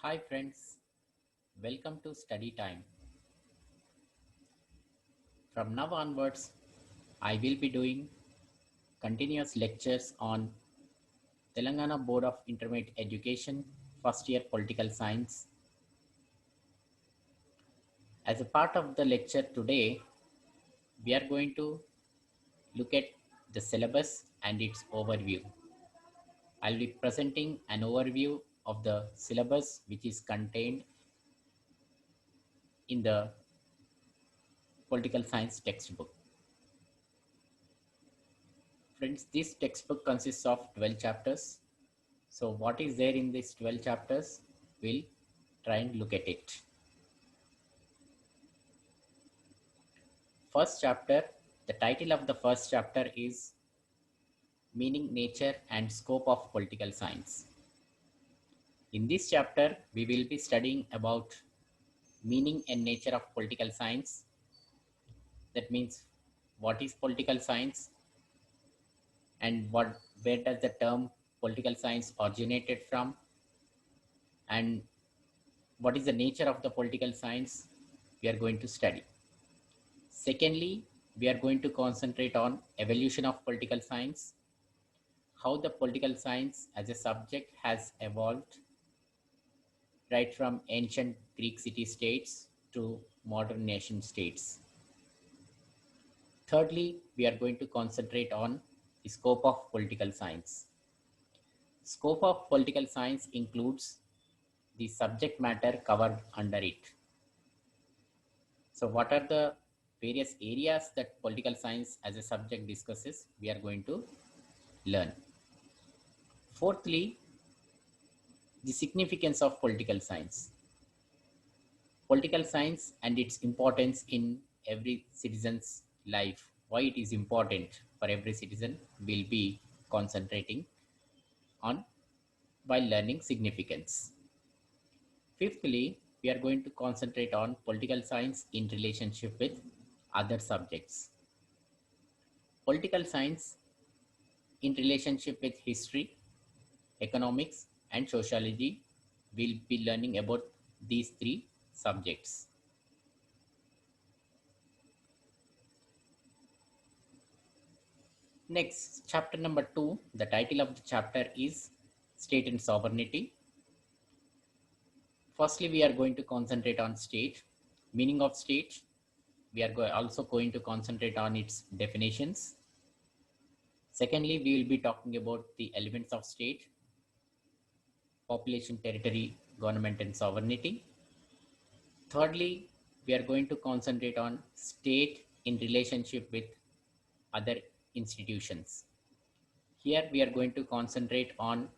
Hi friends, welcome to study time. From now onwards, I will be doing continuous lectures on Telangana Board of Intermediate Education first year political science. As a part of the lecture today, we are going to look at the syllabus and its overview. I'll be presenting an overview of the syllabus which is contained in the political science textbook. Friends, this textbook consists of 12 chapters. So what is there in these 12 chapters? We'll try and look at it. First chapter, the title of the first chapter is Meaning, Nature and Scope of Political Science. In this chapter, we will be studying about meaning and nature of political science. That means what is political science and where does the term political science originated from, and what is the nature of the political science we are going to study. Secondly, we are going to concentrate on evolution of political science, how the political science as a subject has evolved right from ancient Greek city-states to modern nation states. Thirdly, we are going to concentrate on the scope of political science. Scope of political science includes the subject matter covered under it. So what are the various areas that political science as a subject discusses? We are going to learn. Fourthly, the significance of political science. Political science and its importance in every citizen's life. Why it is important for every citizen will be concentrating on while learning significance. Fifthly, we are going to concentrate on political science in relationship with other subjects. Political science in relationship with history, economics, and sociology. We'll be learning about these three subjects. Next, chapter number 2, the title of the chapter is State and Sovereignty. Firstly, we are going to concentrate on state, meaning of state. We are also going to concentrate on its definitions. Secondly, we will be talking about the elements of state, population, territory, government, and sovereignty. Thirdly, we are going to concentrate on state in relationship with other institutions. Here we are going to concentrate on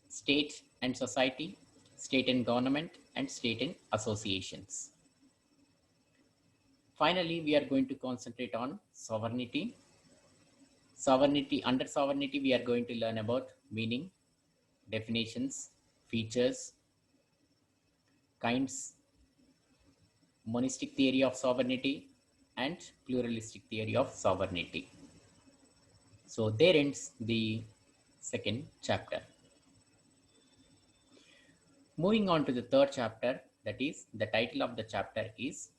state and society, state and government, and state and associations. Finally, we are going to concentrate on sovereignty. Under sovereignty, we are going to learn about meaning, definitions, features, kinds, monistic theory of sovereignty, and pluralistic theory of sovereignty. So there ends the second chapter. Moving on to the third chapter, that is, the title of the chapter is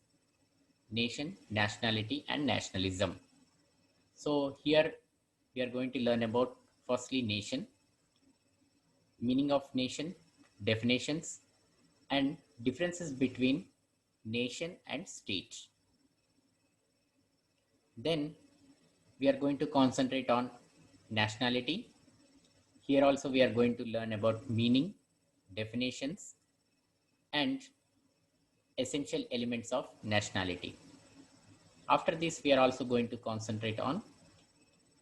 Nation, Nationality, and Nationalism. So here we are going to learn about firstly nation, meaning of nation, definitions, and differences between nation and state. Then we are going to concentrate on nationality. Here also we are going to learn about meaning, definitions, and essential elements of nationality. After this, we are also going to concentrate on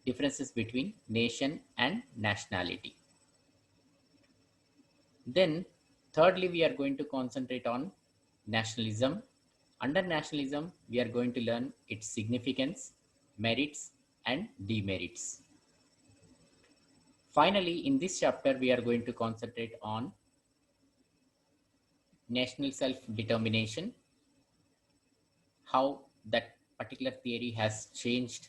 differences between nation and nationality. Then thirdly, we are going to concentrate on nationalism. Under nationalism, we are going to learn its significance, merits, and demerits. Finally, in this chapter, we are going to concentrate on national self-determination, how that particular theory has changed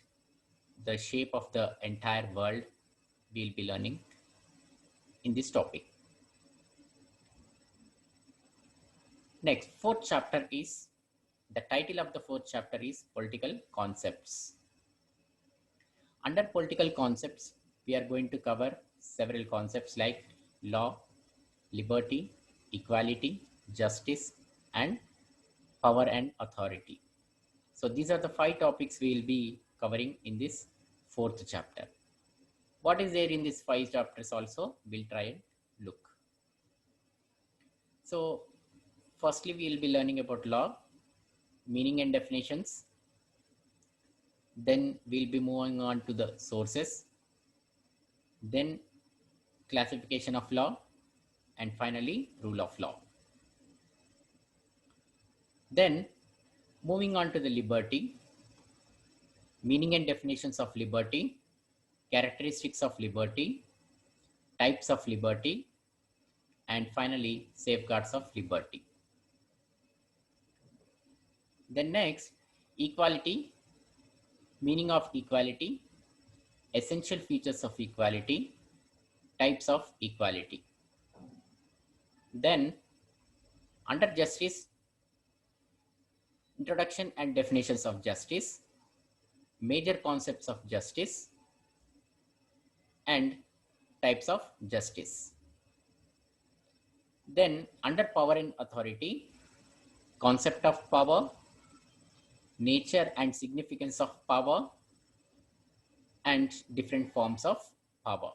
the shape of the entire world. We'll be learning in this topic. Next, fourth chapter is, the title of the fourth chapter is Political Concepts. Under political concepts, we are going to cover several concepts like law, liberty, equality, justice, and power and authority. So these are the 5 topics we will be covering in this fourth chapter. What is there in these 5 chapters also? We'll try and look. So firstly, we will be learning about law, meaning and definitions. Then we'll be moving on to the sources. Then classification of law, and finally rule of law. Then moving on to the liberty, meaning and definitions of liberty, characteristics of liberty, types of liberty, and finally safeguards of liberty. Then next, equality, meaning of equality, essential features of equality, types of equality. Then under justice, introduction and definitions of justice, major concepts of justice, and types of justice. Then under power and authority, concept of power, nature and significance of power, and different forms of power.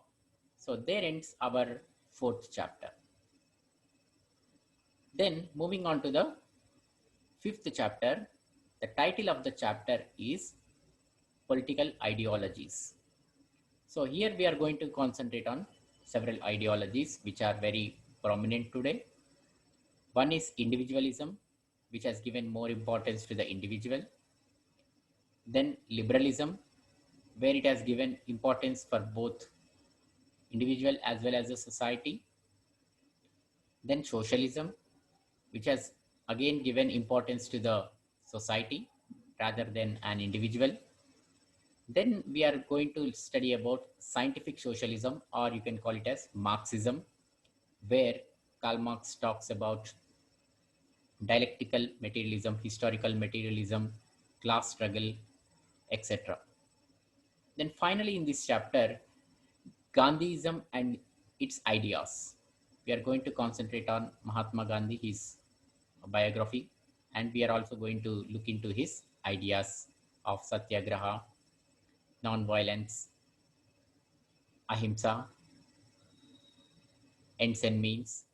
So there ends our fourth chapter. Then moving on to the fifth chapter, the title of the chapter is Political Ideologies. So here we are going to concentrate on several ideologies which are very prominent today. One is individualism, which has given more importance to the individual. Then liberalism, where it has given importance for both individual as well as the society. Then socialism, which has again given importance to the society rather than an individual. Then we are going to study about scientific socialism, or you can call it as Marxism, where Karl Marx talks about dialectical materialism, historical materialism, class struggle, etc. Then finally in this chapter, Gandhiism and its ideas. We are going to concentrate on Mahatma Gandhi, his biography, and we are also going to look into his ideas of Satyagraha, non-violence, ahimsa, ends and means,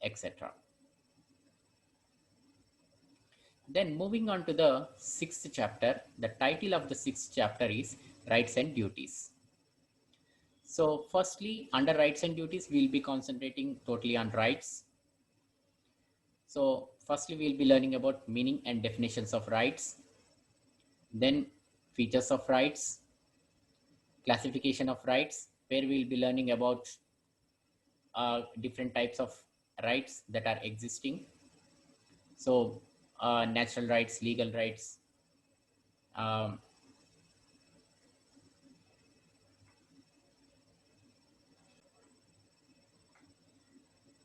etc. Then moving on to the sixth chapter, the title of the sixth chapter is Rights and Duties. So firstly, under rights and duties, we'll be concentrating totally on rights. So firstly, we'll be learning about meaning and definitions of rights, then features of rights, classification of rights, where we'll be learning about different types of rights that are existing. So natural rights, legal rights,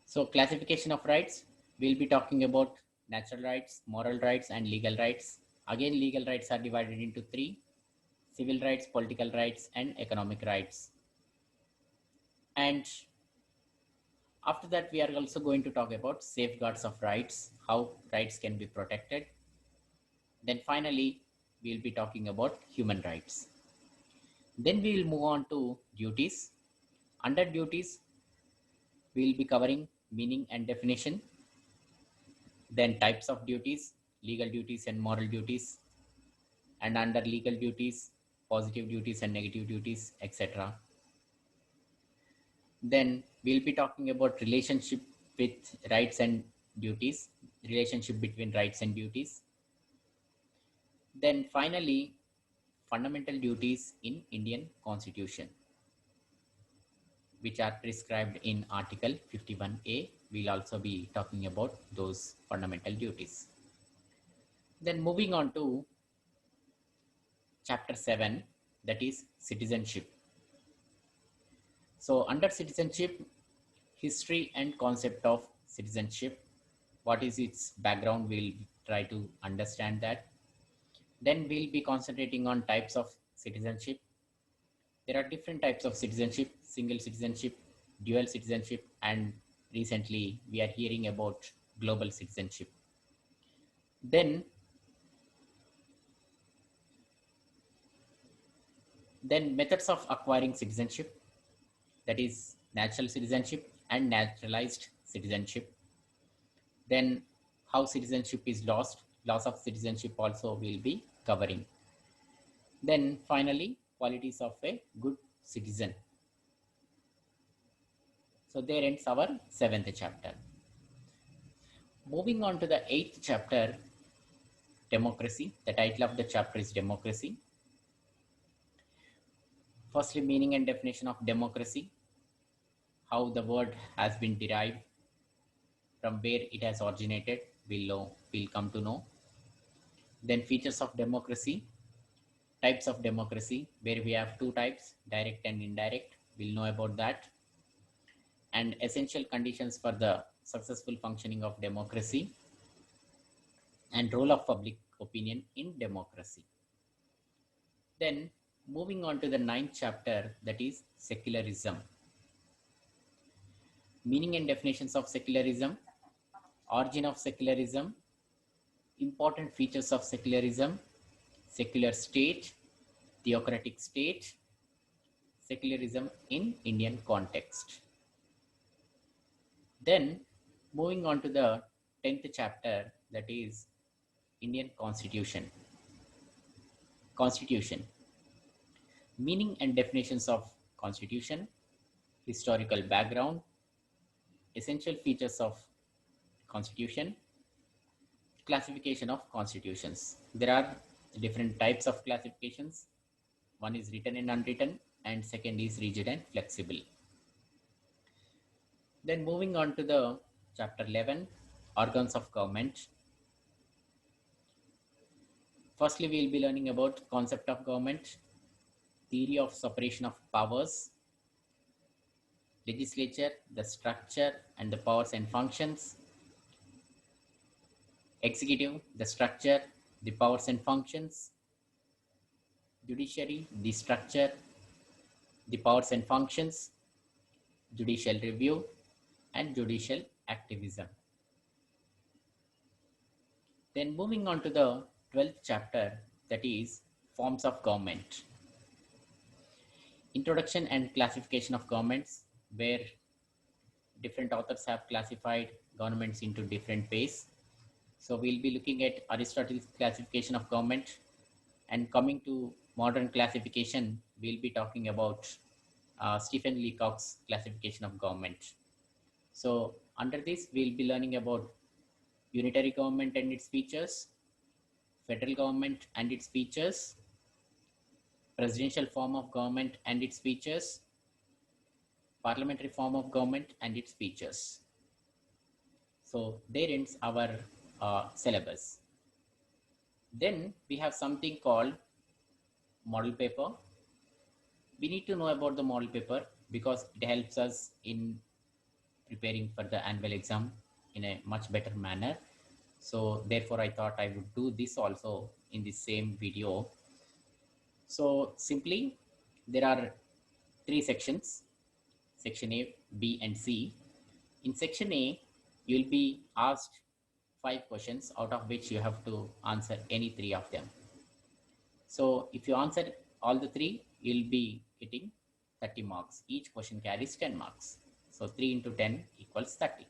so classification of rights, we'll be talking about natural rights, moral rights, and legal rights. Again, legal rights are divided into 3: civil rights, political rights, and economic rights. And after that, we are also going to talk about safeguards of rights, how rights can be protected. Then finally, we'll be talking about human rights. Then we will move on to duties. Under duties, we'll be covering meaning and definition, then types of duties, legal duties and moral duties, and under legal duties, positive duties and negative duties, etc. Then we'll be talking about relationship with rights and duties, relationship between rights and duties. Then finally, fundamental duties in Indian Constitution, which are prescribed in Article 51A. We'll also be talking about those fundamental duties. Then moving on to Chapter 7, that is citizenship. So under citizenship, history and concept of citizenship, what is its background, we'll try to understand that. Then we'll be concentrating on types of citizenship. There are different types of citizenship: single citizenship, dual citizenship, and recently we are hearing about global citizenship. Then methods of acquiring citizenship, that is natural citizenship and naturalized citizenship. Then how citizenship is lost, loss of citizenship also will be covering. Then finally, qualities of a good citizen. So there ends our 7th chapter. Moving on to the 8th chapter, democracy. The title of the chapter is democracy. Firstly, meaning and definition of democracy, how the word has been derived, from where it has originated, we'll come to know. Then features of democracy, types of democracy, where we have two types, direct and indirect. We'll know about that. And essential conditions for the successful functioning of democracy, and role of public opinion in democracy. Then moving on to the 9th chapter, that is secularism. Meaning and definitions of secularism, origin of secularism, important features of secularism, secular state, theocratic state, secularism in Indian context. Then moving on to the 10th chapter, that is Indian Constitution. Constitution. Meaning and definitions of Constitution, historical background, essential features of Constitution, classification of constitutions. There are different types of classifications. One is written and unwritten, and second is rigid and flexible. Then moving on to the chapter 11, organs of government. Firstly, we will be learning about concept of government, theory of separation of powers, legislature, the structure and the powers and functions, executive, the structure, the powers and functions, judiciary, the structure, the powers and functions, judicial review, and judicial activism. Then moving on to the 12th chapter, that is forms of government. Introduction and classification of governments, where different authors have classified governments into different ways. So we'll be looking at Aristotle's classification of government, and coming to modern classification, we'll be talking about Stephen Leacock's classification of government. So under this, we'll be learning about unitary government and its features, federal government and its features, presidential form of government and its features, parliamentary form of government and its features. So there ends our syllabus. Then we have something called model paper. We need to know about the model paper because it helps us in preparing for the annual exam in a much better manner. So therefore I thought I would do this also in the same video. So simply there are three sections, section A, B and C. In section A, you'll be asked 5 questions, out of which you have to answer any 3 of them. So if you answer all the 3, you'll be getting 30 marks. Each question carries 10 marks. So 3 into 10 equals 30.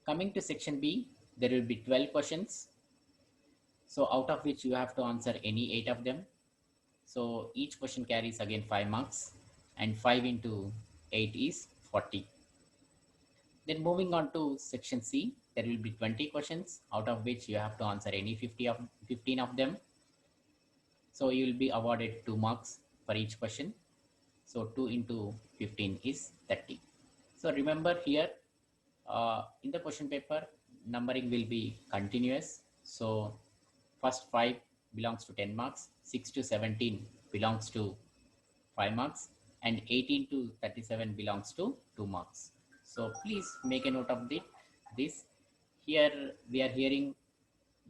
Coming to section B, there will be 12 questions. So out of which you have to answer any 8 of them. So each question carries again 5 marks, and 5 into 8 is 40. Then moving on to section C, there will be 20 questions, out of which you have to answer any 15 of them. So you will be awarded 2 marks for each question. So 2 into 15 is 30. So remember here, in the question paper, numbering will be continuous. So first 5 belongs to 10 marks, 6 to 17 belongs to 5 marks, and 18 to 37 belongs to 2 marks. So please make a note of this. Here we are hearing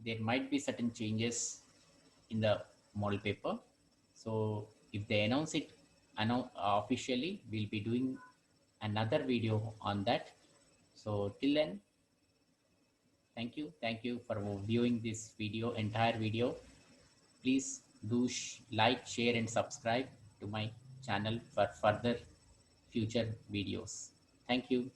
there might be certain changes in the model paper. So if they announce it officially, we'll be doing another video on that. So till then, thank you for viewing this video, entire video. Please do like, share, and subscribe to my channel for further future videos. Thank you.